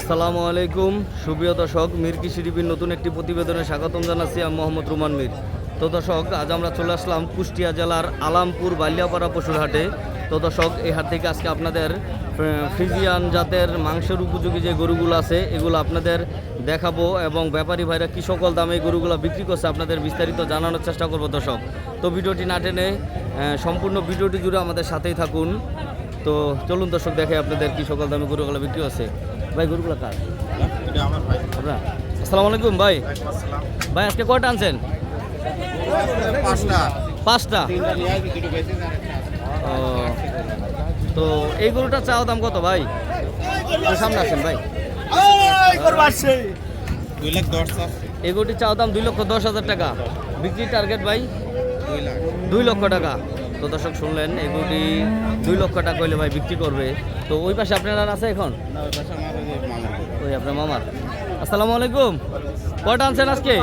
আসসালামু আলাইকুম সুপ্রিয় দর্শক, মীর কৃষি টিভির নতুন একটি প্রতিবেদনে স্বাগতম জানাচ্ছি। আমি মোহাম্মদ রুমান মীর। তো দর্শক, আজ আমরা চলে আসলাম কুষ্টিয়া জেলার আলামপুর বালিয়াপাড়া পশুর হাটে। তো দর্শক, এই হাট থেকে আজকে আপনাদের ফ্রিজিয়ান জাতের মাংসের উপযোগী যে গরুগুলো আছে এগুলো আপনাদের দেখাবো এবং ব্যাপারী ভাইরা কী সকল দামে এই গরুগুলো বিক্রি করছে আপনাদের বিস্তারিত জানানোর চেষ্টা করবো দর্শক। তো ভিডিওটি না টেনে সম্পূর্ণ ভিডিওটি জুড়ে আমাদের সাথেই থাকুন। তো চলুন দর্শক, দেখে আপনাদের কী সকল দামে গরুগুলো বিক্রি হচ্ছে। ভাই, গরুগুলো কার? আপনার? আসসালামু আলাইকুম ভাই। ভাই, আজকে কয়টা আনছেন? পাঁচটা। ও, তো এই গরুটা চাওয়া দাম কত ভাই? সামনে আসেন ভাই। এই গরুটি চাওয়া দাম 2,10,000 টাকা। বিক্রি টার্গেট ভাই 2 লক্ষ টাকা। তো দর্শক শুনলেন, এই গরুটি 2 লক্ষ টাকা হইলে ভাই বিক্রি করবে। তো ওই পাশে আপনার আর আছে এখন? ওই আপনার মামার। আসসালামু আলাইকুম। কয়টা আনছেন আজকে?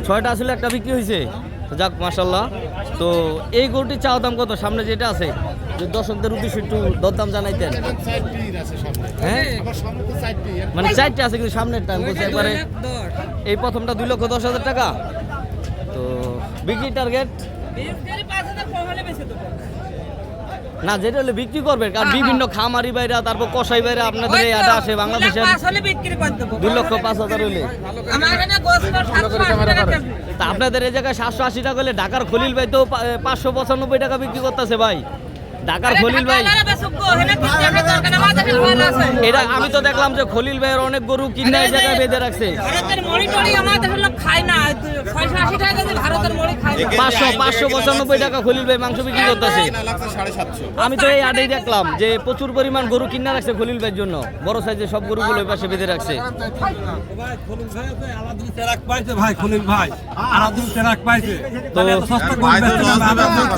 6টা আসলে একটা বিক্রি হয়েছে। যাক, মাশাল্লাহ। তো এই গরুটির চাওয়া দাম কত? সামনে যেটা আছে, যে দর্শকদের উদ্দেশ্যে একটু দরদাম জানাইতেন। হ্যাঁ, মানে 4টে আছে, কিন্তু সামনের টাইম বলছে একবারে। এই প্রথমটা 2,10,000 টাকা। তো বিক্রি টার্গেট না, যেটা হলে বিক্রি করবে, কারণ বিভিন্ন খামারি বাইরা, তারপর কসাই বাইরা আপনাদের এই আটা আসে বাংলাদেশের 2,05,000 হইলে। তা আপনাদের এই জায়গায় 780 টাকা হলে ঢাকার খলিল ভাই তো 595 টাকা বিক্রি করতেছে ভাই। ঢাকার খলিল ভাই, এটা আমি তো দেখলাম যে খলিল ভাইয়ের অনেক গরু কিনে এই জায়গায় বেঁধে রাখছে। 595 টাকা খলিল ভাই মাংস বিক্রি করতেছে। আমি তো এই আডেই দেখলাম যে প্রচুর পরিমাণ গরু কিনে রাখছে খলিল ভাইয়ের জন্য। বড় সাইজের সব গরুগুলো ওই পাশে বেঁধে রাখছে।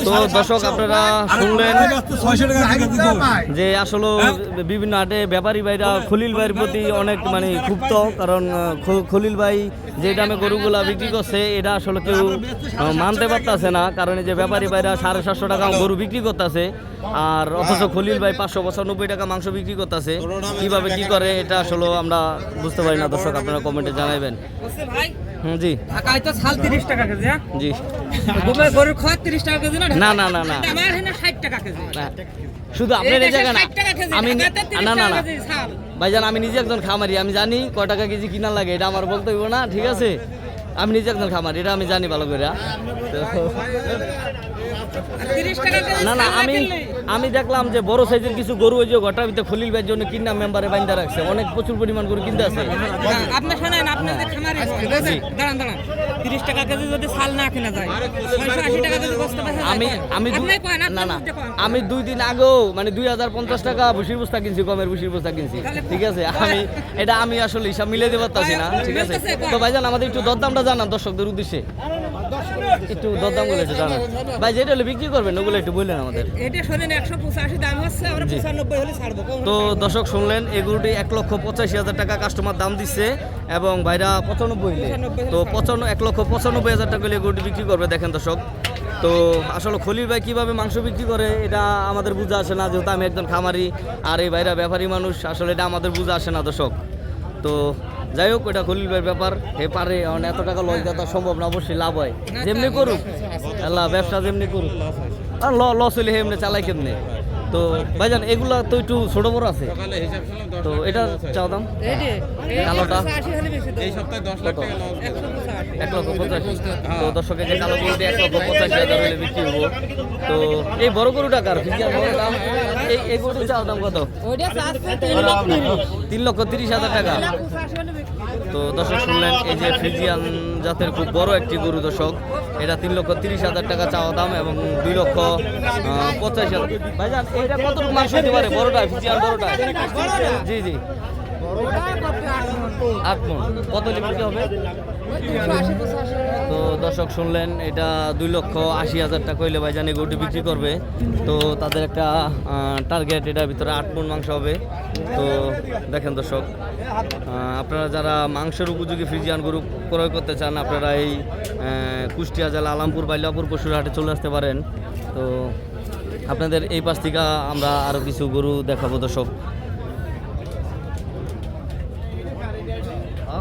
তো দর্শক, আপনারা শুনলেন যে আসলে বিভিন্ন হাটে ব্যাপারী ভাইরা খলিল ভাইয়ের প্রতি অনেক মানে ক্ষুব্ধ, কারণ খলিল ভাই যে দামে গরুগুলা বিক্রি করছে এটা আসলে কেউ মানতে পারতেছে না। কারণ এই যে ব্যাপারী ভাইরা 750 টাকা গরু বিক্রি করতেছে, আর অথচ খলিল ভাই 595 টাকা মাংস বিক্রি করতেছে। কিভাবে কি করে এটা আসলে আমরা বুঝতে পারি না। দর্শক, আপনারা কমেন্টে জানাবেন। জি, ঢাকায় তো ছাল 30 টাকা কেজি। জি, গরুর খড় 30 টাকা কেজি না? না না না না, আমার এখানে 60 টাকা কেজি। শুধু আপনার এই জায়গা না, আমি না না না ভাইজান, আমি নিজে একজন খামারি, আমি জানি কয় টাকা কেজি কিনা লাগে। এটা আমার বলতে হইব না, ঠিক আছে? আমি নিজে একজন খামারি, এটা আমি জানি ভালো করে। না না, আমি দেখলাম যে বড় সাইজের কিছু গরু ওই যে ঘটার ভিতরে খলিল ভাইয়ের জন্য কিনা মেম্বারে বাইন্দা রাখছে। অনেক প্রচুর পরিমাণ গরু কিনতে আছে। আপনার শোনেন, আপনাদের খামারে দাঁড়ান দাঁড়ান, 30 টাকা কেজি যদি ছাল না কেনা যায়, 680 টাকা কেজি কষ্ট পায়। না না, আমি 2 দিন আগেও মানে 2050 টাকা ভুসির বস্তা কিনছি, গমের ভুসির বস্তা কিনছি, ঠিক আছে? আমি আসলে হিসাব মিলে দিতে পারতাছি না, ঠিক আছে? তো ভাইজান, আমাদের একটু দরদামটা জানান দর্শকদের উদ্দেশ্যে, একটু দরদাম গুলো একটু জানান ভাই। যেটা হলে বিক্রি করবেন ওগুলো একটু বললেন আমাদের। এটা শুনেন 185 দাম হচ্ছে, আমরা 95 হলে ছাড়বো। তো দর্শক শুনলেন, এই গরুটি 1,85,000 টাকা কাস্টমার দাম দিচ্ছে এবং ভাইরা 95 হইলে, তো 1,95,000 টাকা হলে গরুটি বিক্রি করবে। দেখেন দর্শক, তো আসলে খলিল ভাই কিভাবে মাংস বিক্রি করে এটা আমাদের বুঝা আসে না, যেহেতু আমি একজন খামারি আর এই ভাইরা ব্যাপারী মানুষ। আসলে এটা আমাদের বুঝা আসে না দর্শক। তো যাই হোক, ওটা খলিল ভাইয়ের ব্যাপার, হে পারে এত টাকা লস দেওয়া সম্ভব না। অবশ্যই লাভ হয়, যেমনি করুক আল্লাহ, ব্যবসা যেমনি করুক, আর লস হইলে হে এমনি চালাই কেমনে। তো ভাইজান, এগুলা তো একটু ছোট বড় আছে, তো এটা চাও দাম কালোটা 1,85,000। তো দর্শক, এই যে কালো গরুটি 1,85,000 হলে বিক্রি হবো। তো এই বড় গরুটা কার? এই গরুটির চাও দাম কত? 3,30,000 টাকা। তো দর্শক শুনলেন, এই যে ফ্রিজিয়ান জাতের খুব বড় একটি গরু দর্শক, এটা 3,30,000 টাকা চাওয়া দাম এবং 2,85,000। ভাইজান, এটা কত মাংস হতে পারে বড়টা, ফ্রিজিয়ান বড়টা? জি জি, 8 মণ। কত লিটার হবে? তো দর্শক শুনলেন, এটা 2,80,000 টাকা হইলে ভাইজান এই গরুটি বিক্রি করবে। তো তাদের একটা টার্গেট, এটার ভিতরে 8 মণ মাংস হবে। তো দেখেন দর্শক, আপনারা যারা মাংসের উপযোগী ফ্রিজিয়ান গরু ক্রয় করতে চান, আপনারা এই কুষ্টিয়া জেলা আলামপুর বালিয়াপুর পশুর হাটে চলে আসতে পারেন। তো আপনাদের এই পাশ থেকে আমরা আরও কিছু গরু দেখাবো দর্শক।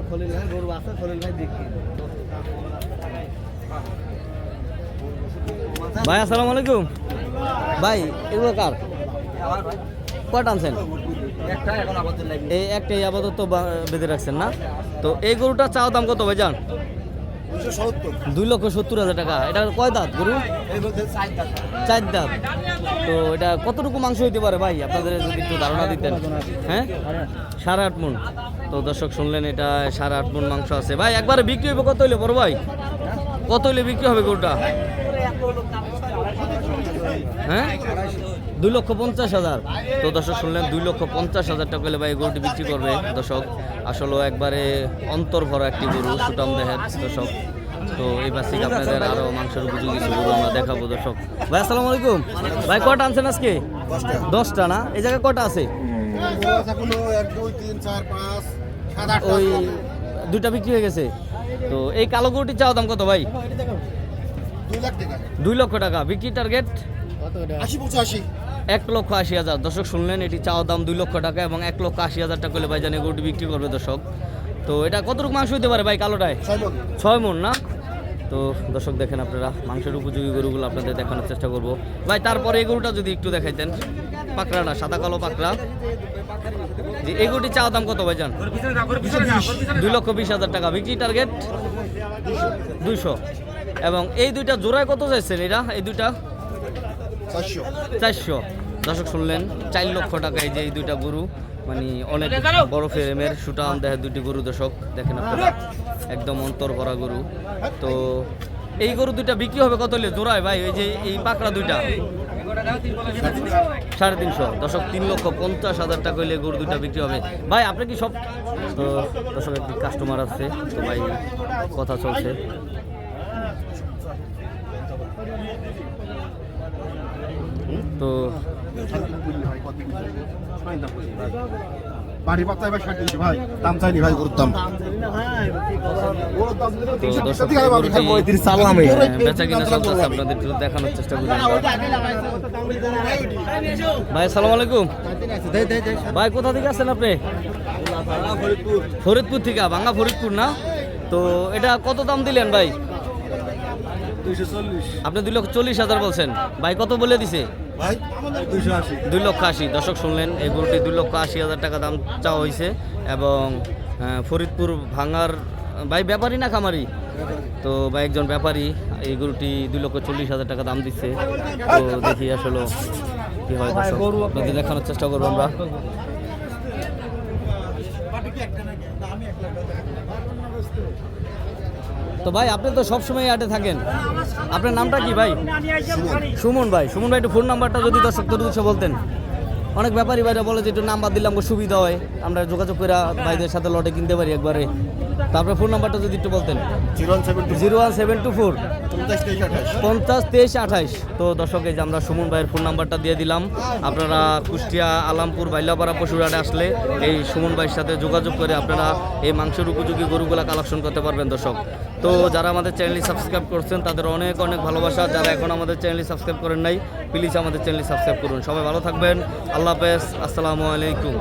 খলিল ভাই গরু আছে, খলিল ভাই দেখি। ভাই আসসালামু আলাইকুম। ভাই এগুলো কার? কয়টা আনছেন? এই একটাই আপাতত বেঁধে রাখছেন না? তো এই গরুটা চাওয়া দাম কত ভাই জান? 2,70,000 টাকা। এটা কয় দাঁত গরু? 4 দাঁত। তো এটা কতটুকু মাংস হইতে পারে ভাই, আপনাদের যদি একটু ধারণা দিতেন? হ্যাঁ, 8.5 মণ। তো দর্শক শুনলেন, এটা 8.5 মণ মাংস আছে। ভাই একবারে বিক্রি হবে কত হইলে বড় ভাই? কত হইলে বিক্রি হবে গরুটা? হ্যাঁ, 2,50,000। তো দর্শক শুনলেন 2,50,000 টাকা হলে ভাই গরুটি বিক্রি করবে। দর্শক আসলে একবারে অন্তর ভরা একটি গরু, সুটাম দেহের দর্শক। তো এই পাশে আপনাদের আরো মাংসের উপযোগী কিছু গরু আমরা দেখাবো দর্শক। ভাই আসসালামু আলাইকুম। ভাই কয়টা আনছেন আজকে? 10টা না? এই জায়গায় কয়টা আছে? ওই 2টা বিক্রি হয়ে গেছে। তো এই কালো গরুটির চাওয়া দাম কত ভাই? 2 লক্ষ টাকা। বিক্রি টার্গেট 1,80,000। দর্শক শুনলেন, এটি চাওয়া দাম 2 লক্ষ টাকা এবং 1,80,000 টাকা হলে ভাই জানে গরুটি বিক্রি করবে দর্শক। তো এটা কতটুকু মাংস হইতে পারে ভাই কালোটায়? 6 মণ না? তো দর্শক দেখেন, আপনারা মাংসের উপযোগী গরুগুলো আপনাদের দেখানোর চেষ্টা করব ভাই। তারপরে এই গরুটা যদি একটু দেখাইতেন, পাকড়াটা সাদা কালো পাকড়া, যে এই গরুটি চাওয়া দাম কত ভাই জান? 2,20,000 টাকা। বিক্রি টার্গেট 200। এবং এই দুইটা জোড়ায় কত চাইছেন? এরা এই দুইটা 400। দর্শক শুনলেন 4 লক্ষ টাকায় যে এই দুইটা গরু, মানে অনেক বড় ফ্রেমের সুটাম দেহের দুটি গরু দর্শক দেখেন আপনারা, একদম অন্তর ভরা গরু। তো এই গরু দুইটা বিক্রি হবে কত হলে জোড়ায় ভাই? ওই যে এই পাকড়া দুইটা 350। দর্শক 3,50,000 টাকা হইলে গরু দুইটা বিক্রি হবে ভাই। আপনি কি সব? তো দর্শক একটি কাস্টমার আছে, তো ভাই কথা চলছে। তো বাড়ি পাতা এবার 60 ভাই দাম চাইনি ভাই গরুর দাম। বেচা কিনা চলতেছে, আপনাদের একটু দেখানোর চেষ্টা করি। ভাই আসসালামু আলাইকুম। ভাই কোথা থেকে আসছেন আপনি? ফরিদপুর থেকে। ভাঙ্গা ফরিদপুর না? তো এটা কত দাম দিলেন ভাই? 240। আপনি 2,40,000 বলছেন, ভাই কত বলে দিছে? ভাই 280। 2,80,000। দর্শক শুনলেন, এই গরুটি 2,80,000 টাকা দাম চাওয়া হয়েছে। এবং ফরিদপুর ভাঙ্গার ভাই ব্যাপারী না খামারি? তো ভাই একজন ব্যাপারী এই গরুটি 2,40,000 টাকা দাম দিচ্ছে। তো দেখি আসলে কি হয় দর্শক, আপনাদের দেখানোর চেষ্টা করবো আমরা। তো ভাই আপনি তো সবসময় হাটে থাকেন, আপনার নামটা কি ভাই? সুমন ভাই। সুমন ভাই একটু ফোন নাম্বারটা যদি দর্শকদের উৎসে বলতেন। অনেক ব্যাপারী ভাইরা বলে যে একটু নাম্বার দিলাম সুবিধা হয়, আমরা যোগাযোগ করে ভাইদের সাথে লটে কিনতে পারি একবারে। তারপরে ফোন নাম্বারটা যদি একটু বলতেন। 01724 50 23 28। তো দর্শক এই যে আমরা সুমন ভাইয়ের ফোন নাম্বারটা দিয়ে দিলাম। আপনারা কুষ্টিয়া আলামপুর বাইলাপাড়া পশুরহাটে আসলে এই সুমন ভাইয়ের সাথে যোগাযোগ করে আপনারা এই মাংসের উপযোগী গরুগুলা কালেকশন করতে পারবেন দর্শক। তো যারা আমাদের চ্যানেলটি সাবস্ক্রাইব করছেন তাদের অনেক অনেক ভালোবাসা। যারা এখন আমাদের চ্যানেলটি সাবস্ক্রাইব করেন নাই, প্লিজ আমাদের চ্যানেলটি সাবস্ক্রাইব করুন। সবাই ভালো থাকবেন। আল্লাহ হাফেজ। আসসালামু আলাইকুম।